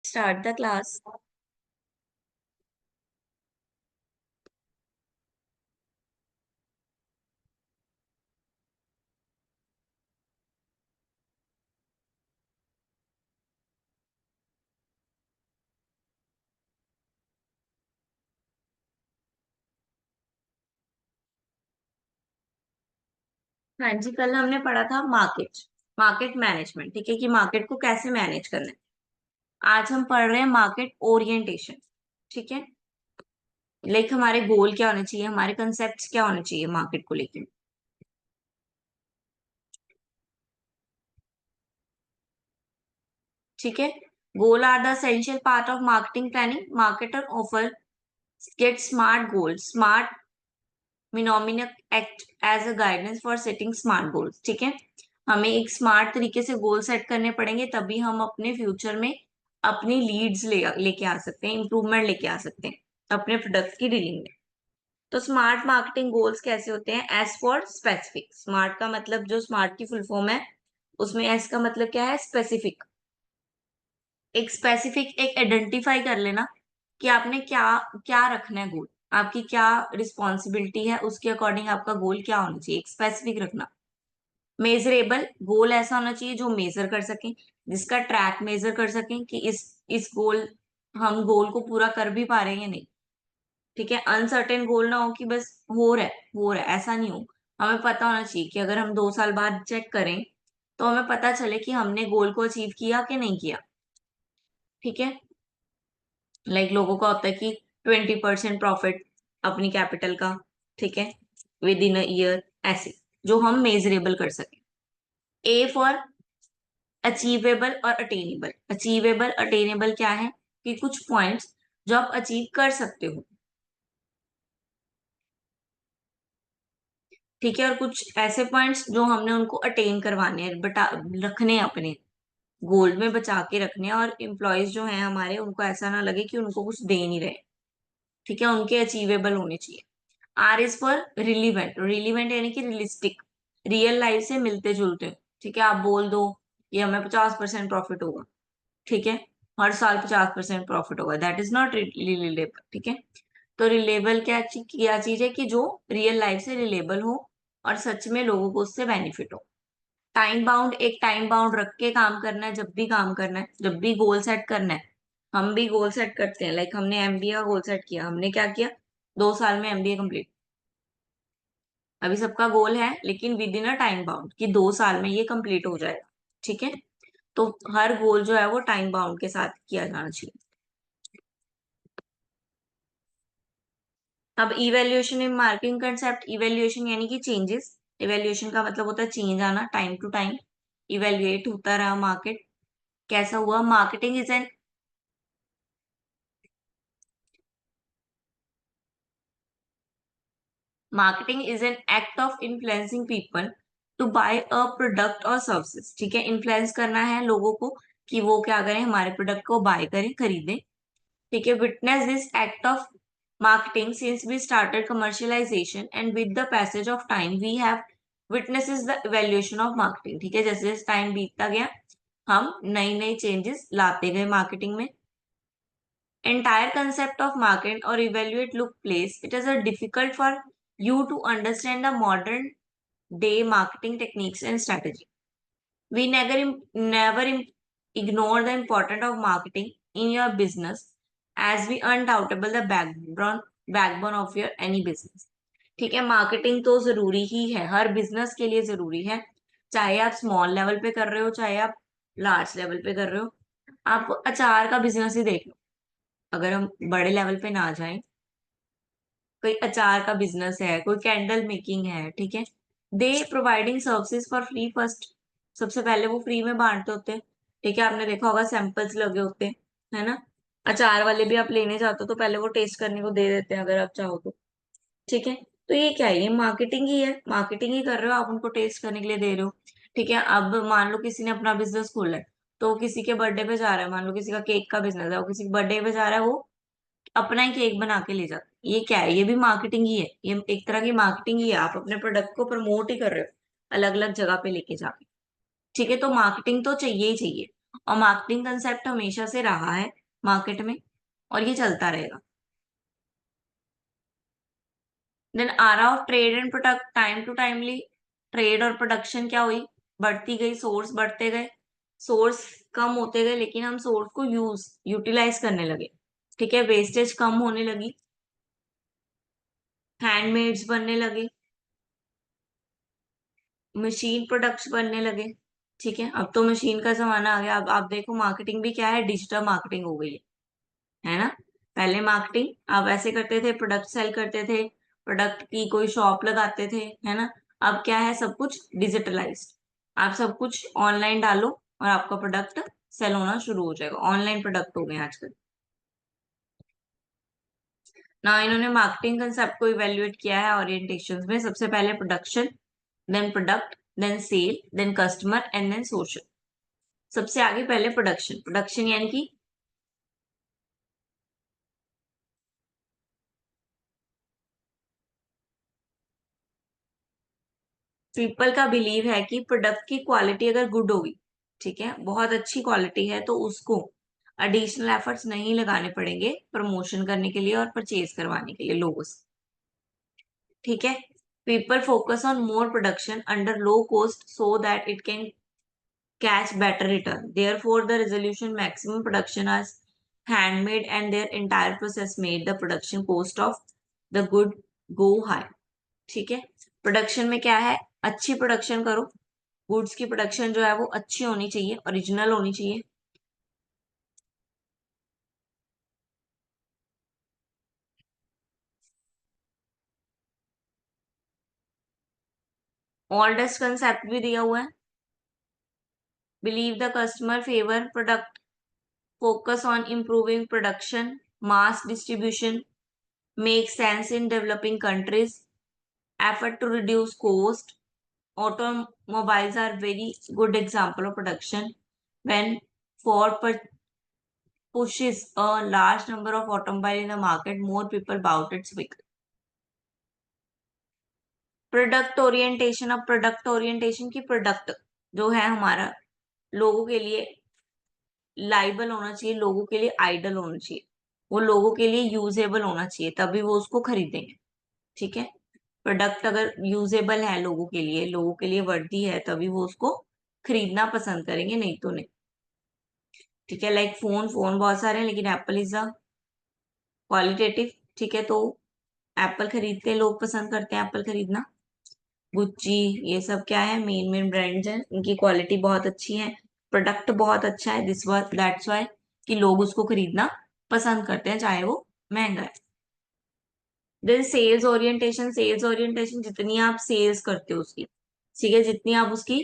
Start the class. हाँ जी, कल हमने पढ़ा था मार्केट मार्केट मैनेजमेंट। ठीक है, कि मार्केट को कैसे मैनेज करना है। आज हम पढ़ रहे हैं मार्केट ओरिएंटेशन। ठीक है, लाइक हमारे गोल क्या होने चाहिए, हमारे कंसेप्ट क्या होने चाहिए मार्केट को लेकर। ठीक है, goal are the essential part of marketing planning. Marketer offer get smart goal. Smart mnemonic act as a guidance for setting smart goals. ठीक है, हमें एक स्मार्ट तरीके से गोल सेट करने पड़ेंगे, तभी हम अपने फ्यूचर में अपनी लीड्स लेके आ सकते हैं, इंप्रूवमेंट लेके आ सकते हैं अपने प्रोडक्ट की डीलिंग में। तो स्मार्ट मार्केटिंग गोल्स कैसे होते हैं? S for specific. स्मार्ट का मतलब, जो स्मार्ट की फुल फॉर्म है, उसमें एस का मतलब क्या है? स्पेसिफिक। एक स्पेसिफिक, एक आइडेंटिफाई कर लेना कि आपने क्या क्या रखना है गोल, आपकी क्या रिस्पॉन्सिबिलिटी है, उसके अकॉर्डिंग आपका गोल क्या होना चाहिए, एक स्पेसिफिक रखना। मेजरेबल गोल ऐसा होना चाहिए जो मेजर कर सकें, जिसका ट्रैक मेजर कर सकें कि इस गोल हम गोल को पूरा कर भी पा रहे हैं या नहीं। ठीक है, अनसर्टेन गोल ना हो कि बस हो रहा है, ऐसा नहीं हो। हमें पता होना चाहिए कि अगर हम 2 साल बाद चेक करें तो हमें पता चले कि हमने गोल को अचीव किया कि नहीं किया। ठीक है, लाइक लोगों का होता है कि 20% प्रॉफिट अपनी कैपिटल का। ठीक है, विद इन अ ईयर, ऐसे जो हम मेजरेबल कर सके। ए फॉर अचीवेबल और अटेनेबल। अचीवेबल अटेनेबल क्या है? कि कुछ पॉइंट्स जो आप अचीव कर सकते हो। ठीक है, और कुछ ऐसे पॉइंट्स जो हमने उनको अटेन करवाने हैं, बटा रखने हैं अपने गोल में, बचा के रखने हैं, और एम्प्लॉयज जो हैं हमारे, उनको ऐसा ना लगे कि उनको कुछ दे नहीं रहे। ठीक है, उनके अचीवेबल होने चाहिए। R is for relevant. Relevant यानी कि रियलिस्टिक, रियल लाइफ से मिलते जुलते। ठीक है, आप बोल दो कि हमें 50% प्रॉफिट होगा। ठीक है, हर साल 50% प्रॉफिट होगा, दैट इज नॉट रिलेबल। ठीक है, तो रिलेबल क्या चीज है? कि जो रियल लाइफ से रिलेबल हो और सच में लोगों को उससे बेनिफिट हो। टाइम बाउंड, एक टाइम बाउंड रख के काम करना है, जब भी काम करना है, जब भी गोल सेट करना है। हम भी गोल सेट करते हैं, लाइक हमने एमबीए का गोल सेट किया, हमने क्या किया? 2 साल में एमबीए कंप्लीट। अभी सबका गोल है, लेकिन with in a time bound, कि 2 साल में ये कंप्लीट हो जाएगा। ठीक है, तो हर गोल जो है वो टाइम बाउंड के साथ किया जाना चाहिए। अब evaluation in marketing concept. Evaluation यानी कि चेंजेस। इवेल्युएशन का मतलब होता है चेंज आना, टाइम टू टाइम इवेल्युएट होता रहा मार्केट, कैसा हुआ। Marketing is an act of influencing people to buy a product और सर्विसेज। ठीक है, इन्फ्लुएंस करना है लोगों को कि वो क्या करें, हमारे प्रोडक्ट को बाय करें, खरीदें। ठीक है, witness this act of marketing since we started commercialization and with the passage of time we have witnesses the evaluation of marketing। ठीक है, जैसे जैसे टाइम बीतता गया हम नई नई चेंजेस लाते गए मार्केटिंग में। entire concept of market or evaluate look place, it is a difficult for you to understand the modern day marketing techniques and strategy. We never ignore the importance of marketing in your business as we undoubtable the backbone of your any business। ठीक है, marketing तो जरूरी ही है, हर business के लिए जरूरी है। चाहे आप स्मॉल लेवल पे कर रहे हो, चाहे आप लार्ज लेवल पे कर रहे हो। आप अचार का बिजनेस ही देख लो, अगर हम बड़े लेवल पे ना जाएं, कोई अचार का बिजनेस है, कोई कैंडल मेकिंग है। ठीक है, they providing services for free first. सबसे पहले वो फ्री में बांटते होते हैं। ठीक है, आपने देखा होगा सैंपल्स लगे होते हैं, है ना। अचार वाले भी आप लेने जाते हो तो पहले वो टेस्ट करने को दे देते हैं, अगर आप चाहो तो। ठीक है, तो ये क्या है? ये मार्केटिंग ही है, मार्केटिंग ही कर रहे हो आप, उनको टेस्ट करने के लिए दे रहे हो। ठीक है, अब मान लो किसी ने अपना बिजनेस खोला है, तो वो किसी के बर्थडे पे जा रहा है, मान लो किसी का केक का बिजनेस है, वो किसी के बर्थडे पे जा रहा है, वो अपना ही केक बना के ले जाता है। ये क्या है? ये भी मार्केटिंग ही है, ये एक तरह की मार्केटिंग ही है। आप अपने प्रोडक्ट को प्रमोट ही कर रहे हो अलग अलग जगह पे लेके जाके। ठीक है, तो मार्केटिंग तो चाहिए ही चाहिए। और मार्केटिंग कंसेप्ट हमेशा से रहा है मार्केट में, और ये चलता रहेगा। Then era of trade and product, time to timely trade और प्रोडक्शन क्या हुई, बढ़ती गई, सोर्स बढ़ते गए, सोर्स कम होते गए, लेकिन हम सोर्स को यूटिलाइज करने लगे, ठीक है, वेस्टेज कम होने लगी, हैंडमेड्स बनने लगे, मशीन प्रोडक्ट्स बनने लगे, ठीक है। अब तो मशीन का जमाना आ गया। अब आप देखो मार्केटिंग भी क्या है, डिजिटल मार्केटिंग हो गई है ना। पहले मार्केटिंग आप ऐसे करते थे, प्रोडक्ट सेल करते थे, प्रोडक्ट की कोई शॉप लगाते थे, है ना। अब क्या है, सब कुछ डिजिटलाइज्ड, आप सब कुछ ऑनलाइन डालो और आपका प्रोडक्ट सेल होना शुरू हो जाएगा। ऑनलाइन प्रोडक्ट हो गए आजकल। ना इन्होंने मार्केटिंग कंसेप्ट को इवेल्युएट किया है ओरिएंटेशंस में। सबसे पहले production, then product, then sale, then customer and then social. सबसे आगे पहले प्रोडक्शन। प्रोडक्शन यानी कि पीपल का बिलीव है कि प्रोडक्ट की क्वालिटी अगर गुड होगी, ठीक है, बहुत अच्छी क्वालिटी है, तो उसको एडिशनल एफर्ट्स नहीं लगाने पड़ेंगे प्रमोशन करने के लिए और परचेज करवाने के लिए लोगों से, ठीक है। People focus on more production under low cost so that it can catch better return. Therefore, the resolution maximum production as handmade and their entire process made the production cost of the good go high. ठीक है। Production में क्या है, अच्छी production करो, goods की production जो है वो अच्छी होनी चाहिए, ओरिजिनल होनी चाहिए। ऑल्डेस्ट कंसेप्ट भी दिया हुआ है। Believe the customer favour product, focus on improving production, mass distribution, make sense in developing countries, effort to reduce cost. Automobiles are very good example of production. When pushes a large number of automobile in the market, more people bought its vehicle. Product orientation. अब product orientation की product जो है हमारा लोगों के लिए liable होना चाहिए, लोगों के लिए आइडल होना चाहिए, वो लोगों के लिए यूजेबल होना चाहिए, तभी वो उसको खरीदेंगे, ठीक है। प्रोडक्ट अगर यूजेबल है लोगों के लिए, लोगों के लिए वर्दी है, तभी वो उसको खरीदना पसंद करेंगे, नहीं तो नहीं, ठीक है। लाइक फोन, फोन बहुत सारे हैं लेकिन एप्पल इज द क्वालिटेटिव, ठीक है। तो एप्पल खरीदते हैं, लोग पसंद करते हैं एप्पल खरीदना। गुच्ची, ये सब क्या है, मेन मेन ब्रांड्स हैं, इनकी क्वालिटी बहुत अच्छी है, प्रोडक्ट बहुत अच्छा है, दिस वाज दैट्स वाई कि लोग उसको खरीदना पसंद करते हैं, चाहे वो महंगा है। Then sales orientation. Sales orientation जितनी आप सेल्स करते हो उसकी, ठीक है, जितनी आप उसकी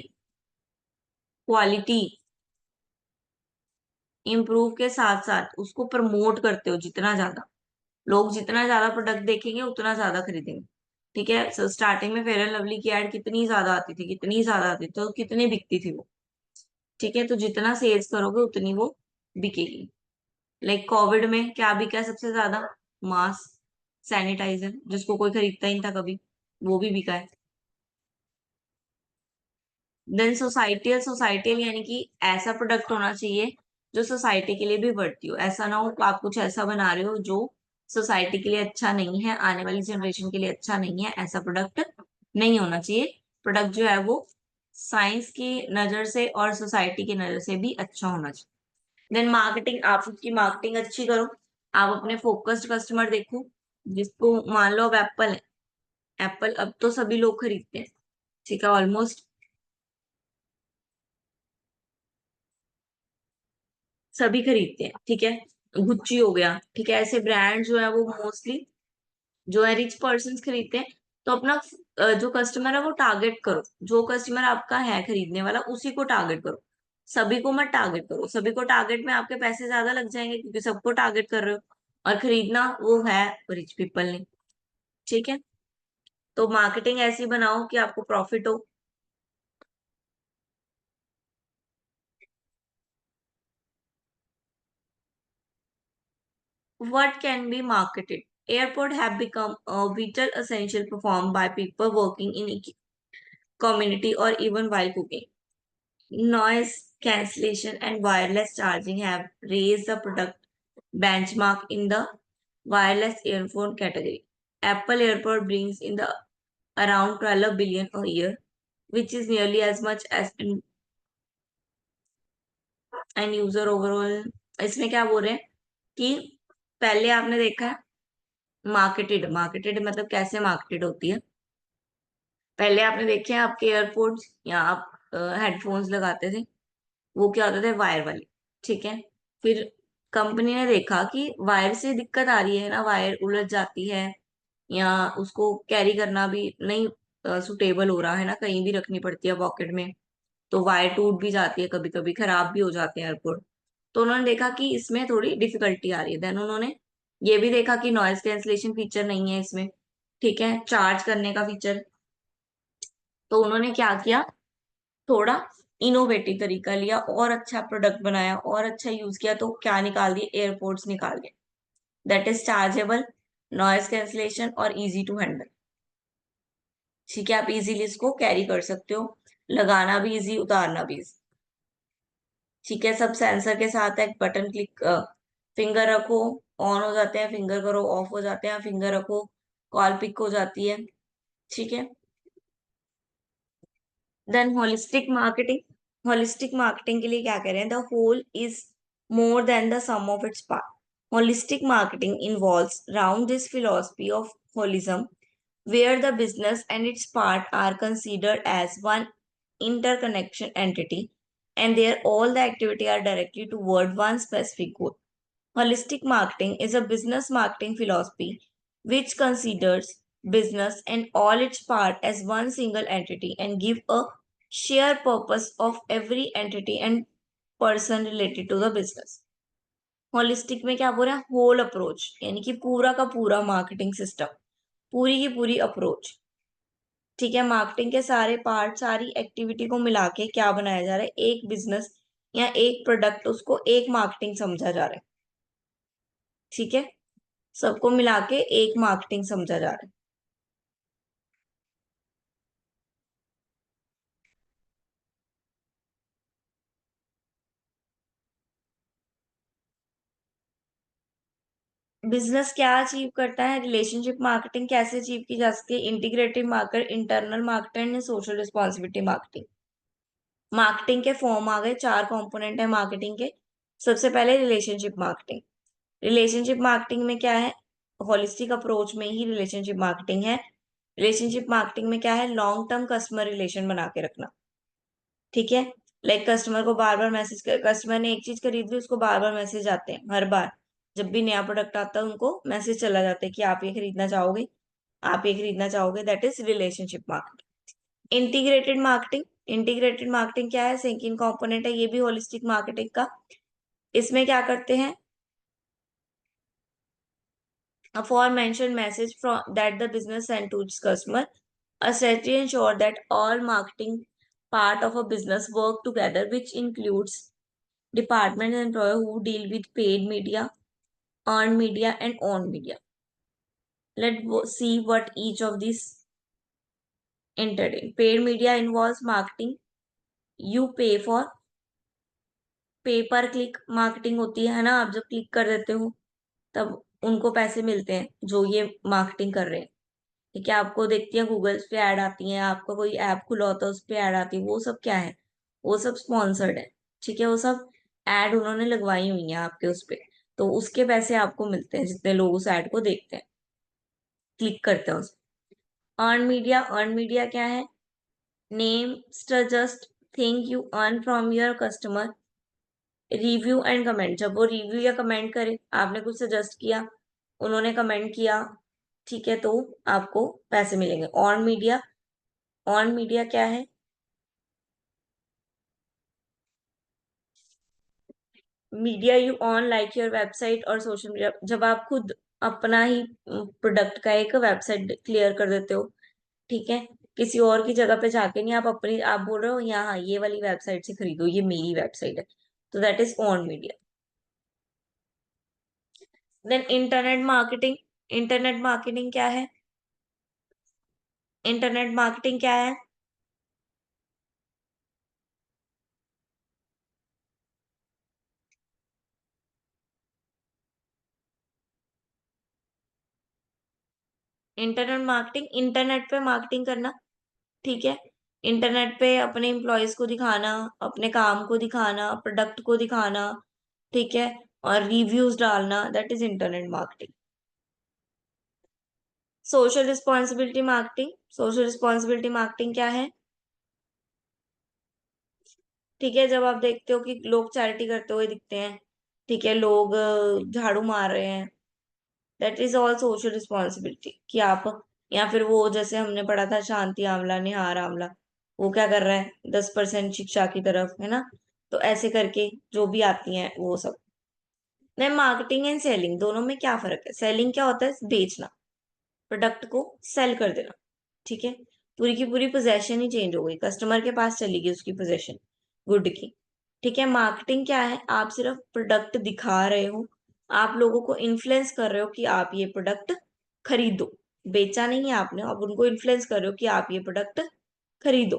क्वालिटी इम्प्रूव के साथ साथ उसको प्रमोट करते हो, जितना ज्यादा लोग जितना ज्यादा प्रोडक्ट देखेंगे उतना ज्यादा खरीदेंगे, ठीक है। सो स्टार्टिंग में फेयर एंड लवली की एड कितनी ज्यादा आती थी, कितनी ज्यादा आती थी, तो कितनी बिकती थी वो, ठीक है। तो जितना सेल्स करोगे उतनी वो बिकेगी। लाइक कोविड में क्या बिका सबसे ज्यादा, मास्क, सैनिटाइजर, जिसको कोई खरीदता ही नहीं था कभी, वो भी बिका है। Then societal. सोसाइटियल यानी कि ऐसा प्रोडक्ट होना चाहिए जो सोसाइटी के लिए भी बढ़ती हो। ऐसा ना हो कि आप कुछ ऐसा बना रहे हो जो सोसाइटी के लिए अच्छा नहीं है, आने वाली जनरेशन के लिए अच्छा नहीं है, ऐसा प्रोडक्ट नहीं होना चाहिए। प्रोडक्ट जो है वो साइंस की नजर से और सोसाइटी की नजर से भी अच्छा होना चाहिए। Then marketing. आप उसकी मार्केटिंग अच्छी करो, आप अपने फोकस्ड कस्टमर देखो, जिसको मान लो अब एप्पल है, एप्पल अब तो सभी लोग खरीदते हैं, ठीक है, ऑलमोस्ट सभी खरीदते हैं, ठीक है। गुच्ची हो गया, ठीक है, ऐसे ब्रांड जो है वो मोस्टली जो है रिच पर्सन खरीदते हैं। तो अपना जो कस्टमर है वो टारगेट करो, जो कस्टमर आपका है खरीदने वाला उसी को टारगेट करो, सभी को मत टारगेट करो। सभी को टारगेट में आपके पैसे ज्यादा लग जाएंगे क्योंकि सबको टारगेट कर रहे हो, और खरीदना वो है रिच पीपल ने, ठीक है। तो मार्केटिंग ऐसी बनाओ कि आपको प्रॉफिट हो। What can be marketed? Airport have become a vital essential performed by people working in a community or even while cooking. Noise cancellation and wireless charging have raised the product benchmark in the wireless earphone category. Apple AirPod brings in the around 12 billion a year, which is nearly as much as an user overall. इसमें क्या बोल रहे हैं कि पहले आपने देखा है मार्केटेड मार्केटेड मतलब कैसे मार्केटेड होती है। पहले आपने देखे हैं आपके एयरपोर्ट्स या आप हेडफोन्स लगाते थे, वो क्या होते थे वायर वाले, ठीक है। फिर कंपनी ने देखा कि वायर से दिक्कत आ रही है ना, वायर उलझ जाती है या उसको कैरी करना भी नहीं सुटेबल हो रहा है ना, कहीं भी रखनी पड़ती है पॉकेट में, तो वायर टूट भी जाती है, कभी कभी खराब भी हो जाते हैं एयरपोर्ट। तो उन्होंने देखा कि इसमें थोड़ी डिफिकल्टी आ रही है, देन उन्होंने ये भी देखा कि नॉइज कैंसलेशन फीचर नहीं है इसमें, ठीक है, चार्ज करने का फीचर। तो उन्होंने क्या किया, थोड़ा इनोवेटिव तरीका लिया और अच्छा प्रोडक्ट बनाया और अच्छा यूज किया, तो क्या निकाल दिए, एयरपोर्ट्स निकाल दिए, that is chargeable, noise cancellation और इजी टू हैंडल। ठीक है, आप इजीली इसको कैरी कर सकते हो, लगाना भी इजी, उतारना भी इजी। ठीक है, सब सेंसर के साथ है, बटन क्लिक, फिंगर रखो ऑन हो जाते हैं, फिंगर करो ऑफ हो जाते हैं, फिंगर रखो कॉल पिक हो जाती है। ठीक है, देन होलिस्टिक मार्केटिंग के लिए क्या कह रहे हैं, the whole is more than the sum of its part. Holistic marketing involves round this philosophy of holism where the business and its part are considered as one interconnection entity and there all the activity are directly toward one specific goal. Holistic marketing is a business marketing philosophy which considers business and all its part as one single entity and give a shared purpose of every entity and person related to the business. Holistic में क्या बोल रहा है, whole approach, यानी कि पूरा का पूरा मार्केटिंग सिस्टम, पूरी की पूरी अप्रोच। ठीक है, मार्केटिंग के सारे पार्ट, सारी एक्टिविटी को मिला के क्या बनाया जा रहा है, एक बिजनेस या एक प्रोडक्ट, उसको एक मार्केटिंग समझा जा रहा है। ठीक है, सबको मिला के एक मार्केटिंग समझा जा रहा है। बिजनेस क्या अचीव करता है, रिलेशनशिप मार्केटिंग कैसे अचीव की जा सकती है, integrated market, internal marketing, social responsibility marketing. Marketing के फॉर्म आ गए, चार कंपोनेंट है मार्केटिंग के। सबसे पहले रिलेशनशिप मार्केटिंग। रिलेशनशिप मार्केटिंग में क्या है, होलिस्टिक अप्रोच में ही रिलेशनशिप मार्केटिंग है। रिलेशनशिप मार्केटिंग में क्या है, लॉन्ग टर्म कस्टमर रिलेशन बना के रखना। ठीक है, लाइक कस्टमर को बार बार मैसेज कर, कस्टमर ने एक चीज खरीद ली, उसको बार बार मैसेज आते हैं, हर बार जब भी नया प्रोडक्ट आता है उनको मैसेज चला जाता है कि आप ये खरीदना चाहोगे, आप ये खरीदना चाहोगे, that is relationship marketing. Integrated marketing क्या है, सेकंड कंपोनेंट है ये भी होलिस्टिक मार्केटिंग का। इसमें क्या करते हैं, aforementioned message from that the business sent to its customer, a strategy ensure that all marketing part of a business work together, which includes department and employee who deal with paid media, earned media, and owned media. Let's see what each of these entered in. Paid media involves marketing. You pay for पे पर click marketing होती है ना, आप जब click कर देते हो तब उनको पैसे मिलते हैं जो ये मार्केटिंग कर रहे हैं। ठीक है, आपको देखती है गूगल पे ऐड आती है, आपका कोई ऐप खुला होता है उस पे ऐड आती है, वो सब क्या है, वो सब स्पॉन्सर्ड है। ठीक है, वो सब ऐड उन्होंने लगवाई हुई है आपके उस पे, तो उसके पैसे आपको मिलते हैं जितने लोग उस ऐड को देखते हैं, क्लिक करते हैं उस। अर्न मीडिया क्या है, name just thing you earn from your customer, review and comment, जब वो रिव्यू या कमेंट करे, आपने कुछ सजेस्ट किया, उन्होंने कमेंट किया, ठीक है, तो आपको पैसे मिलेंगे। ऑन मीडिया क्या है, media you on like your website और सोशल मीडिया, जब आप खुद अपना ही प्रोडक्ट का एक वेबसाइट क्लियर कर देते हो, ठीक है, किसी और की जगह पे जाके नहीं, आप अपनी, आप बोल रहे हो यहाँ ये वाली वेबसाइट से खरीदो, ये मेरी वेबसाइट है, तो that is on media. Then internet marketing क्या है, इंटरनेट मार्केटिंग क्या है, इंटरनेट मार्केटिंग, इंटरनेट पे मार्केटिंग करना, ठीक है। इंटरनेट पे अपने एम्प्लॉयज को दिखाना, अपने काम को दिखाना, प्रोडक्ट को दिखाना, ठीक है, और रिव्यूज डालना, that is internet marketing. Social responsibility marketing, social responsibility marketing क्या है? ठीक है, जब आप देखते हो कि लोग चैरिटी करते हुए दिखते हैं, ठीक है, लोग झाड़ू मार रहे हैं, that is all social responsibility. कि आप, या फिर वो जैसे हमने पढ़ा था शांति आंवला, निहार आंवला, वो क्या कर रहा है, 10% शिक्षा की तरफ, है ना। तो ऐसे करके जो भी आती हैं वो सब। मैं मार्केटिंग एंड सेलिंग दोनों में क्या फर्क है? सेलिंग क्या होता है? बेचना, प्रोडक्ट को सेल कर देना, ठीक है। पूरी की पूरी पोजेशन ही चेंज हो गई, कस्टमर के पास चली गई उसकी पोजेशन गुड की, ठीक है। मार्केटिंग क्या है? आप सिर्फ प्रोडक्ट दिखा रहे हो, आप लोगों को इन्फ्लुएंस कर रहे हो कि आप ये प्रोडक्ट खरीदो। बेचा नहीं है आपने, आप उनको इन्फ्लुएंस कर रहे हो कि आप ये प्रोडक्ट खरीदो,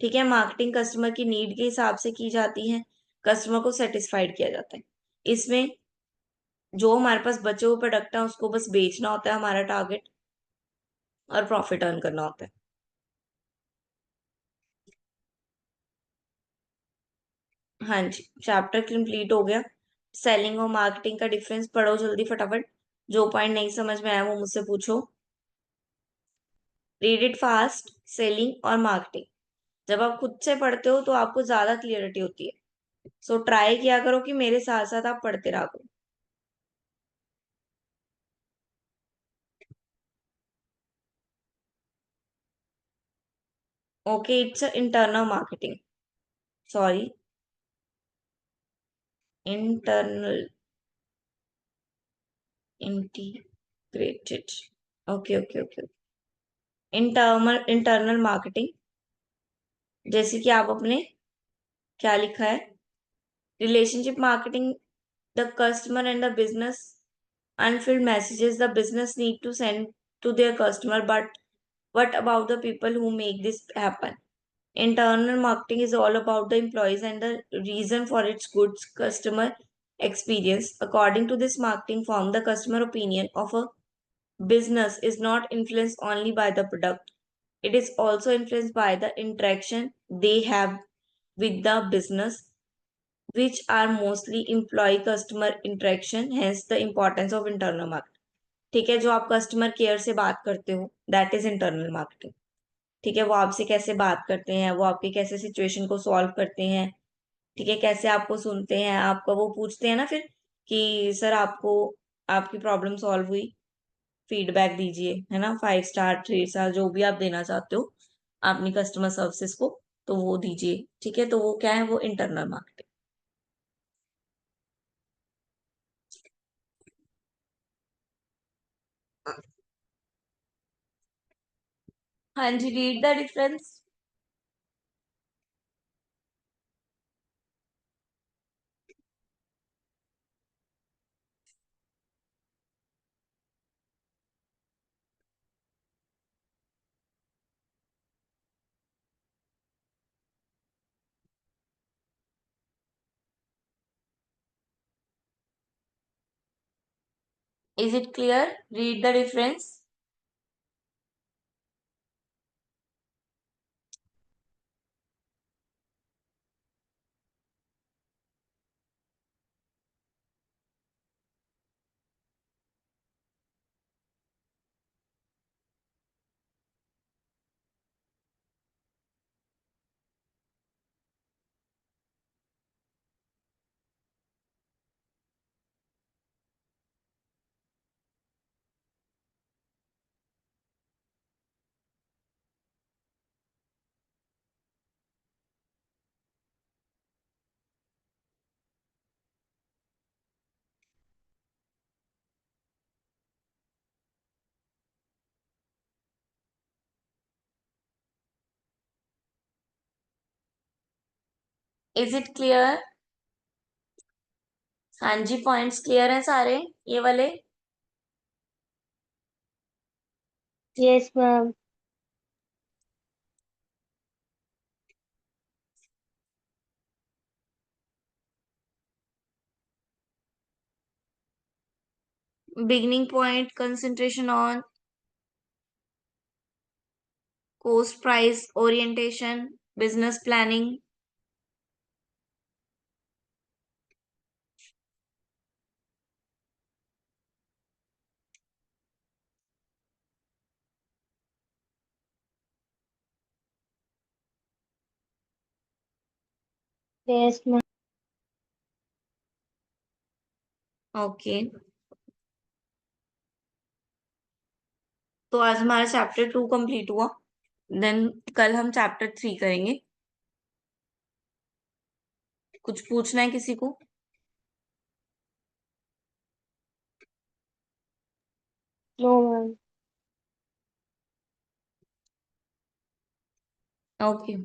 ठीक है। मार्केटिंग कस्टमर की नीड के हिसाब से की जाती है, कस्टमर को सेटिस्फाइड किया जाता है। इसमें जो हमारे पास बचे हुए प्रोडक्ट है उसको बस बेचना होता है हमारा टारगेट, और प्रॉफिट अर्न करना होता है। हाँ जी, चैप्टर कंप्लीट हो गया। सेलिंग और मार्केटिंग का डिफरेंस पढ़ो जल्दी फटाफट। जो पॉइंट नहीं समझ में आया वो मुझसे पूछो। Read it fast. सेलिंग और मार्केटिंग जब आप खुद से पढ़ते हो तो आपको ज्यादा क्लियरिटी होती है। सो ट्राई किया करो कि मेरे साथ साथ आप पढ़ते रहा करो। Okay, it's internal marketing, sorry, internal, integrated, okay okay okay. Internal marketing, जैसे कि आप अपने, क्या लिखा है, relationship marketing, the customer and the business unfilled messages the business need to send to their customer, but what about the people who make this happen? Internal marketing is all about the employees and the reason for its good customer experience. According to this marketing form, the customer opinion of a business is not influenced only by the product, it is also influenced by the interaction they have with the business, which are mostly employee customer interaction, hence the importance of internal marketing। ठीक है, जो आप customer care से बात करते हो, that is internal marketing. ठीक है, वो आपसे कैसे बात करते हैं, वो आपके कैसे सिचुएशन को सॉल्व करते हैं, ठीक है, कैसे आपको सुनते हैं, आपका वो पूछते हैं ना फिर कि सर आपको, आपकी प्रॉब्लम सॉल्व हुई, फीडबैक दीजिए, है ना, 5 स्टार 3 स्टार जो भी आप देना चाहते हो अपनी कस्टमर सर्विसेज को, तो वो दीजिए, ठीक है। तो वो क्या है? वो इंटरनल मार्केटिंग। हाँ जी, read the difference. Is it clear? Read the difference. Is it clear? हाँ जी, पॉइंट्स क्लियर हैं सारे ये वाले? Yes ma'am. beginning point, concentration on cost price orientation, business planning. Yes, ma'am. Okay, तो आज हमारा चैप्टर 2 कंप्लीट हुआ। देन कल हम चैप्टर 3 करेंगे। कुछ पूछना है किसी को? No, ma'am. ओके।